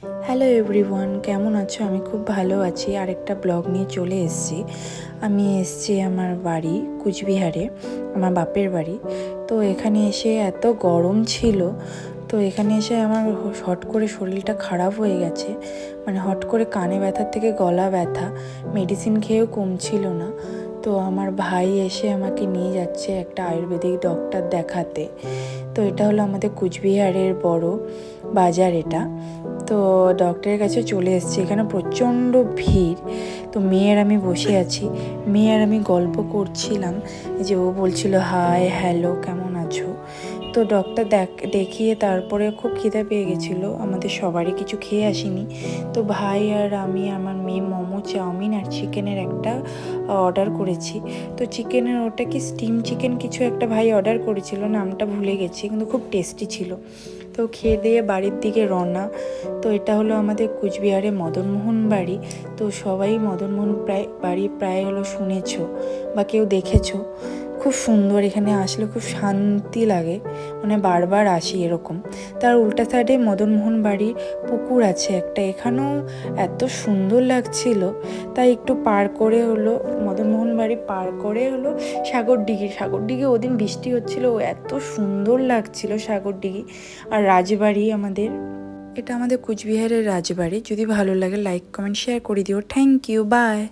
Hello everyone, কেমন আছো? আমি খুব ভালো আছি। আরেকটা ব্লগ নিয়ে চলে এসেছি। আমি এসেছি আমার বাড়ি কুচবিহারে, আমার বাপের বাড়ি। তো এখানে এসে এত গরম ছিল, তো এখানে এসে আমার হট করে শরীরটা খারাপ হয়ে গেছে। মানে হট করে কানে ব্যথার থেকে গলা ব্যথা, মেডিসিন খেয়েও কমছিল না। তো আমার ভাই এসে আমাকে নিয়ে যাচ্ছে একটা আয়ুর্বেদিক ডক্টর দেখাতে। তো এটা হলো আমাদের কুচবিহারের বড় বাজার এটা। তো ডক্টরের কাছে চলে এসেছি। এখানে প্রচণ্ড ভিড়। তো মেয়ের আমি বসে আছি, মেয়ের আমি গল্প করছিলাম যে ও বলছিল হাই হ্যালো কেমন আছো। তো ডক্টর দেখিয়ে তারপরে খুব খিদে পেয়ে গেছিলো, আমাদের সবারই কিছু খেয়ে আসিনি। তো ভাই আর আমি, আমার মেয়ে মোমো, চাউমিন আর চিকেনের একটা অর্ডার করেছি। তো চিকেনের ওটা কি স্টিম চিকেন কিছু একটা ভাই অর্ডার করেছিল, নামটা ভুলে গেছি, কিন্তু খুব টেস্টি ছিল। তো খেয়ে দিয়ে বাড়ির দিকে রওনা। তো এটা হলো আমাদের কুচবিহারে মদনমোহন বাড়ি। তো সবাই মদনমোহন বাড়ি প্রায় হলো শুনেছো বা কেউ দেখেছো। খুব সুন্দর, এখানে আসলে খুব শান্তি লাগে, মানে বারবার আসি এরকম। তার উল্টা সাইডে মদনমোহন বাড়ির পুকুর আছে একটা, এখানেও এত সুন্দর লাগছিল। তাই একটু পার করে হলো মদনমোহন বাড়ি পার করে হলো সাগরডিঘি ওদিন বৃষ্টি হচ্ছিল, এত সুন্দর লাগছিল সাগরডিঘি। আর রাজবাড়ি আমাদের, এটা আমাদের কুচবিহারের রাজবাড়ি। যদি ভালো লাগে লাইক কমেন্ট শেয়ার করে দিও। Thank you, by.